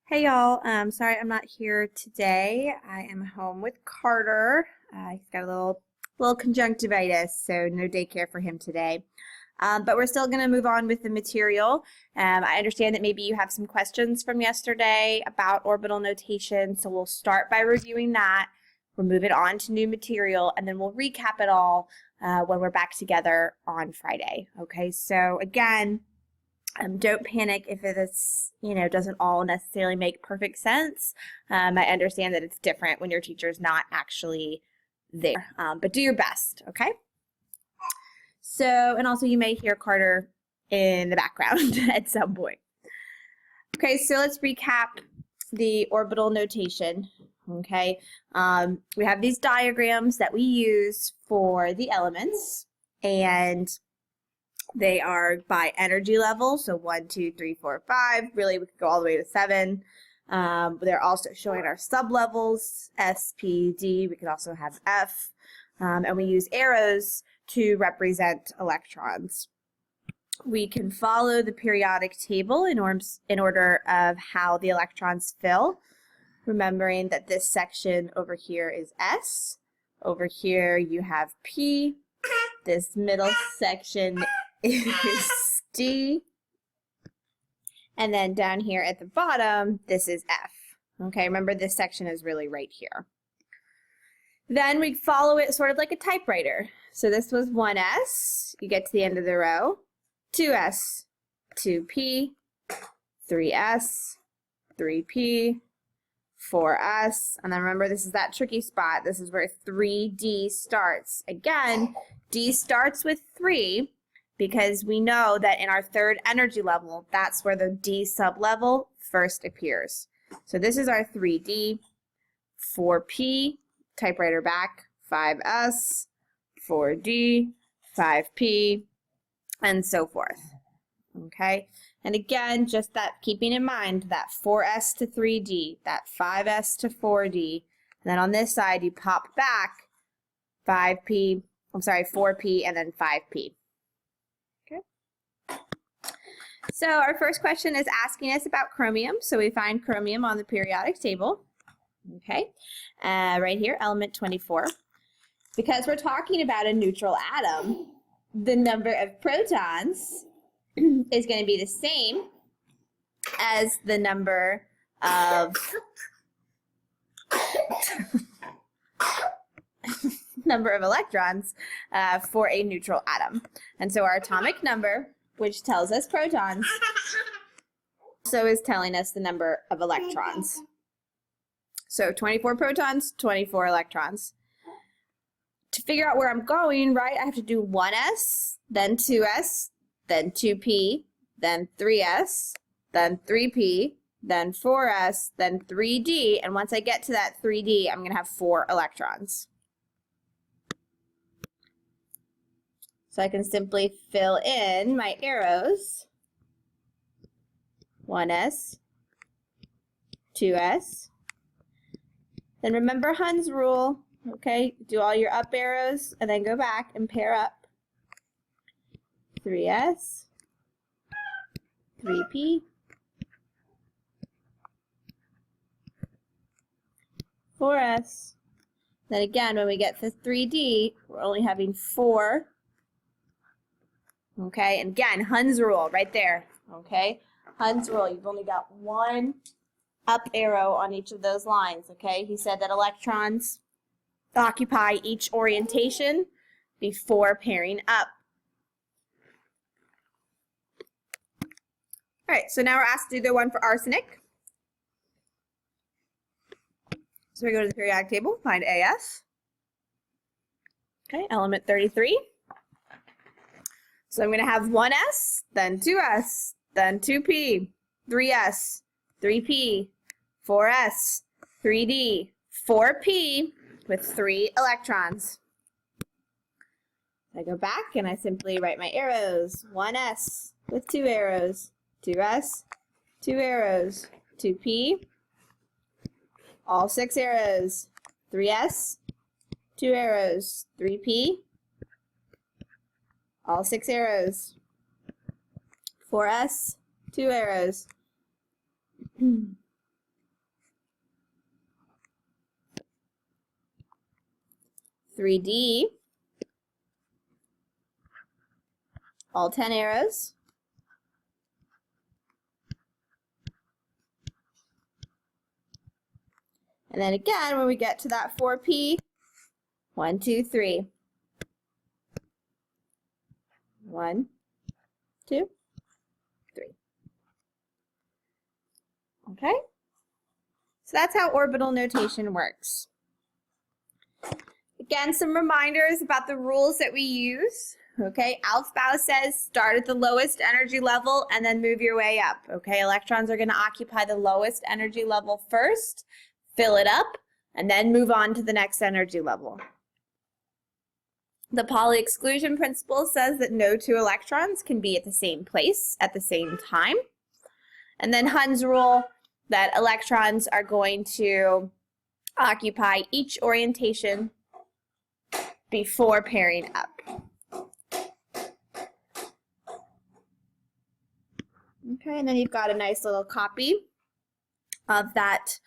Hey y'all, sorry I'm not here today. I am home with Carter. He's got a little conjunctivitis, so no daycare for him today. But we're still going to move on with the material. I understand that maybe you have some questions from yesterday about orbital notation, so we'll start by reviewing that. We'll move it on to new material, and then we'll recap it all when we're back together on Friday. Okay, so again, don't panic if it is, doesn't all necessarily make perfect sense. I understand that it's different when your teacher's not actually there, but do your best, okay? So, and also you may hear Carter in the background at some point. Okay, so let's recap the orbital notation, okay? We have these diagrams that we use for the elements, and they are by energy level, so 1, 2, 3, 4, 5. Really, we could go all the way to 7. They're also showing our sublevels, S, P, D. We could also have F. And we use arrows to represent electrons. We can follow the periodic table in order of how the electrons fill, remembering that this section over here is S. Over here you have P. This middle section is D, and then down here at the bottom, this is F. Okay, remember this section is really right here. Then we follow it sort of like a typewriter. So this was 1S, you get to the end of the row, 2S, 2P, 3S, 3P, 4S, and then remember this is that tricky spot. This is where 3D starts. Again, D starts with 3, because we know that in our third energy level, that's where the D sublevel first appears. So this is our 3D, 4P, typewriter back, 5S, 4D, 5P, and so forth. Okay, and again, just that keeping in mind that 4S to 3D, that 5S to 4D, and then on this side you pop back 4P, and then 5P. So our first question is asking us about chromium. So we find chromium on the periodic table. Okay, right here, element 24. Because we're talking about a neutral atom, the number of protons is going to be the same as the number of electrons for a neutral atom. And so our atomic number, which tells us protons, also is telling us the number of electrons. So 24 protons, 24 electrons. To figure out where I'm going, right, I have to do 1s, then 2s, then 2p, then 3s, then 3p, then 4s, then 3d, and once I get to that 3d, I'm going to have 4 electrons. So I can simply fill in my arrows, 1s, 2s. Then remember Hund's rule, okay? Do all your up arrows and then go back and pair up. 3s, 3p, 4s. Then again, when we get to 3d, we're only having 4. Okay, and again, Hund's rule right there, okay? Hund's rule, you've only got one up arrow on each of those lines, okay? He said that electrons occupy each orientation before pairing up. All right, so now we're asked to do the one for arsenic. So we go to the periodic table, find AS. Okay, element 33. So I'm going to have 1s, then 2s, then 2p, 3s, 3p, 4s, 3d, 4p with 3 electrons. I go back and I simply write my arrows. 1s with 2 arrows, 2s, 2 arrows, 2p, all 6 arrows, 3s, 2 arrows, 3p, all 6 arrows, 4s, 2 arrows, 3D, all 10 arrows. And then again, when we get to that 4p, 1, 2, 3. 1, 2, 3. Okay? So that's how orbital notation works. Again, some reminders about the rules that we use. Okay, Aufbau says start at the lowest energy level and then move your way up. Okay, electrons are going to occupy the lowest energy level first, fill it up, and then move on to the next energy level. The Pauli exclusion principle says that no two electrons can be at the same place at the same time. And then Hund's rule that electrons are going to occupy each orientation before pairing up. Okay, and then you've got a nice little copy of that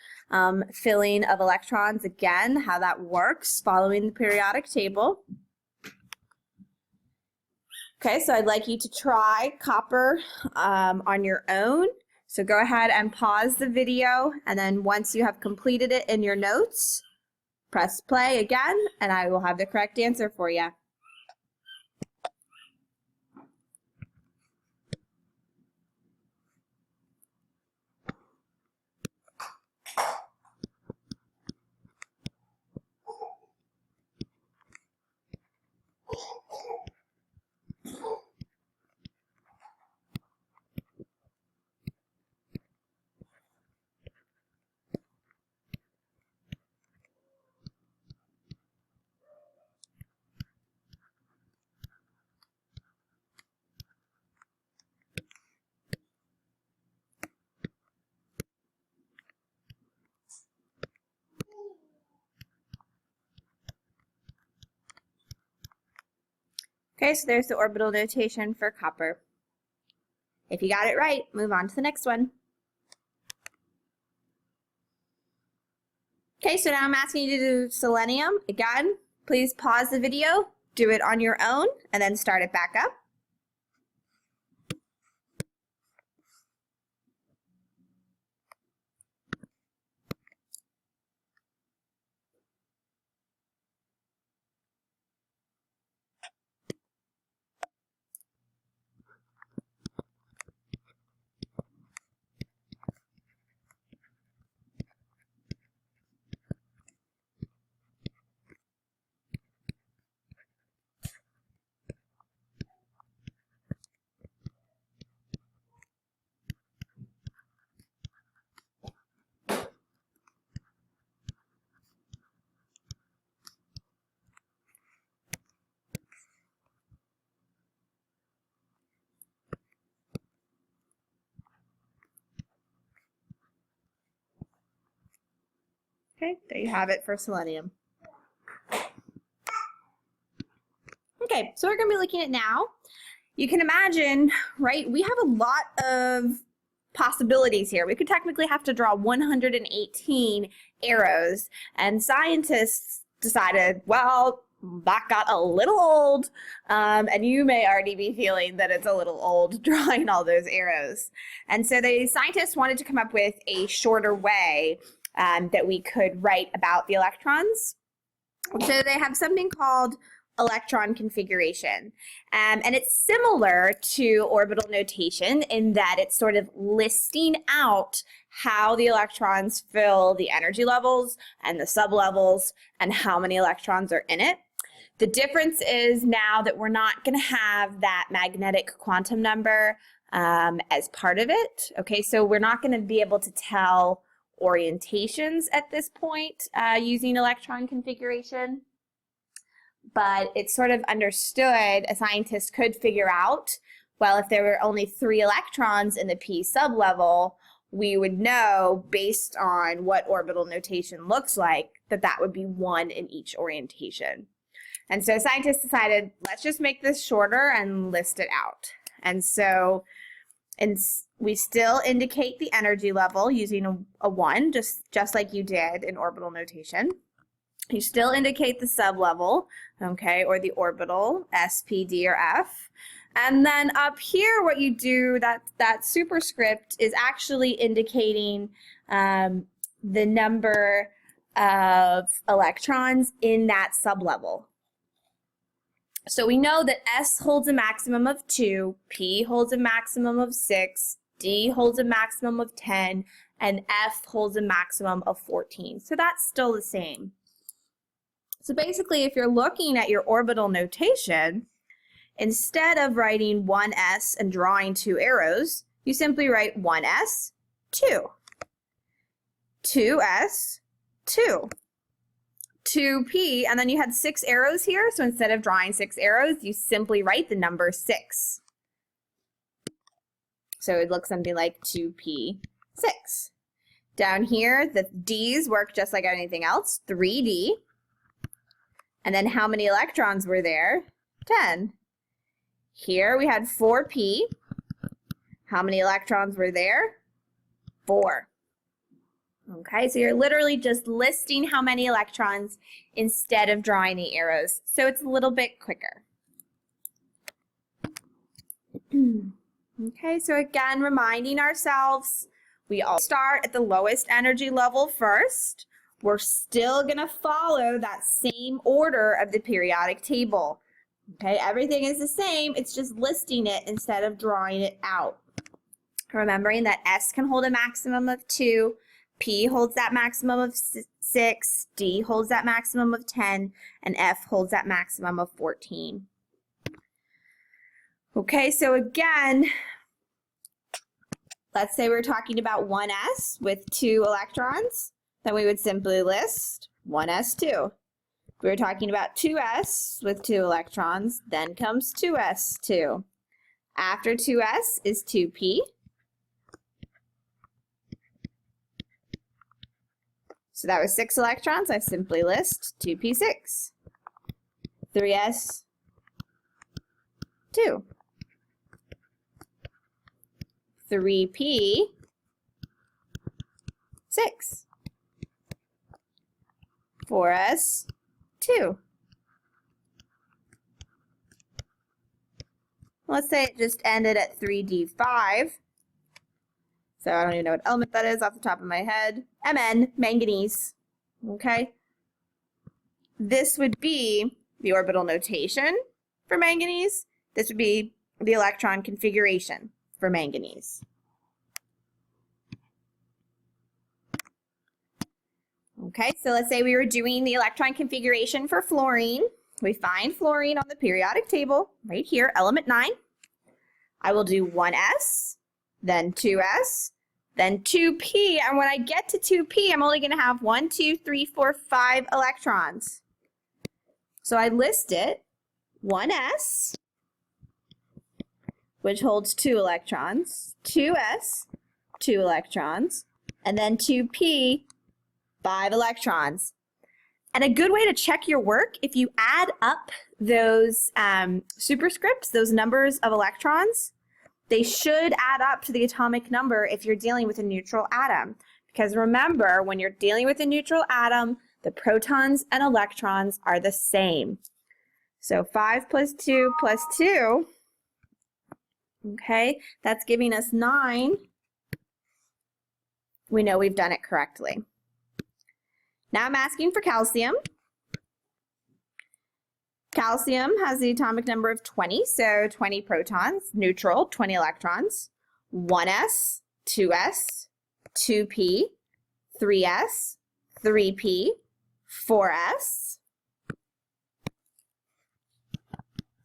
filling of electrons again, how that works following the periodic table. Okay, so I'd like you to try copper on your own. So go ahead and pause the video, and then once you have completed it in your notes, press play again, and I will have the correct answer for you. Okay, so there's the orbital notation for copper. If you got it right, move on to the next one. Okay, so now I'm asking you to do selenium. Again, please pause the video, do it on your own, and then start it back up. Okay, there you have it for selenium. Okay, so we're going to be looking at now. You can imagine, right, we have a lot of possibilities here. We could technically have to draw 118 arrows, and scientists decided, well, that got a little old, and you may already be feeling that it's a little old drawing all those arrows. And so the scientists wanted to come up with a shorter way that we could write about the electrons. So they have something called electron configuration. And it's similar to orbital notation in that it's sort of listing out how the electrons fill the energy levels and the sublevels and how many electrons are in it. The difference is now that we're not going to have that magnetic quantum number as part of it. Okay, so we're not going to be able to tell orientations at this point using electron configuration. But it's sort of understood, a scientist could figure out, well, if there were only 3 electrons in the p sublevel, we would know based on what orbital notation looks like that that would be 1 in each orientation. And so scientists decided, let's just make this shorter and list it out. And so we still indicate the energy level using a 1, just like you did in orbital notation. You still indicate the sublevel, okay, or the orbital, S, P, D, or F. And then up here, what you do, that superscript is actually indicating the number of electrons in that sublevel. So we know that S holds a maximum of 2, P holds a maximum of 6, D holds a maximum of 10, and F holds a maximum of 14. So that's still the same. So basically, if you're looking at your orbital notation, instead of writing 1s and drawing 2 arrows, you simply write 1s, 2, 2s, 2, 2p, and then you had 6 arrows here, so instead of drawing 6 arrows, you simply write the number 6. So it looks something like 2p6. Down here, the d's work just like anything else, 3d. And then how many electrons were there? 10. Here we had 4p. How many electrons were there? 4. Okay, so you're literally just listing how many electrons instead of drawing the arrows. So it's a little bit quicker. Okay, so again, reminding ourselves, we all start at the lowest energy level first. We're still going to follow that same order of the periodic table. Okay, everything is the same. It's just listing it instead of drawing it out. Remembering that S can hold a maximum of 2, P holds that maximum of 6, D holds that maximum of 10, and F holds that maximum of 14. Okay, so again, let's say we're talking about 1s with 2 electrons. Then we would simply list 1s2. If we were talking about 2s with 2 electrons, then comes 2s2. After 2s is 2p. So that was 6 electrons. I simply list 2p6. 3s2. 3p6. 4s2. Let's say it just ended at 3d5. So I don't even know what element that is off the top of my head. Mn, manganese. Okay? This would be the orbital notation for manganese. This would be the electron configuration for manganese. Okay, so let's say we were doing the electron configuration for fluorine. We find fluorine on the periodic table right here, element 9. I will do 1s, then 2s, then 2p, and when I get to 2p, I'm only going to have 1, 2, 3, 4, 5 electrons. So I list it, 1s, which holds 2 electrons, 2s, 2 electrons, and then 2p, 5 electrons. And a good way to check your work, if you add up those superscripts, those numbers of electrons, they should add up to the atomic number if you're dealing with a neutral atom. Because remember, when you're dealing with a neutral atom, the protons and electrons are the same. So 5 plus 2 plus 2, okay, that's giving us 9. We know we've done it correctly. Now I'm asking for calcium. Calcium has the atomic number of 20, so 20 protons, neutral, 20 electrons, 1s, 2s, 2p, 3s, 3p, 4s.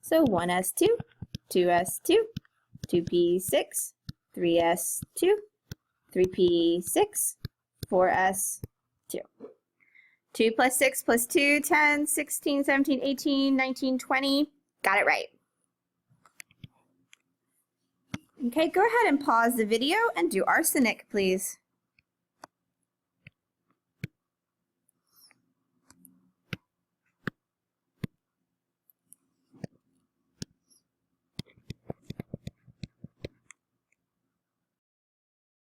So 1s2, 2s2, 2p6, 3s2, 3p6, 4s2. 2 plus 6 plus 2, 10, 16, 17, 18, 19, 20. Got it right. Okay, go ahead and pause the video and do arsenic, please.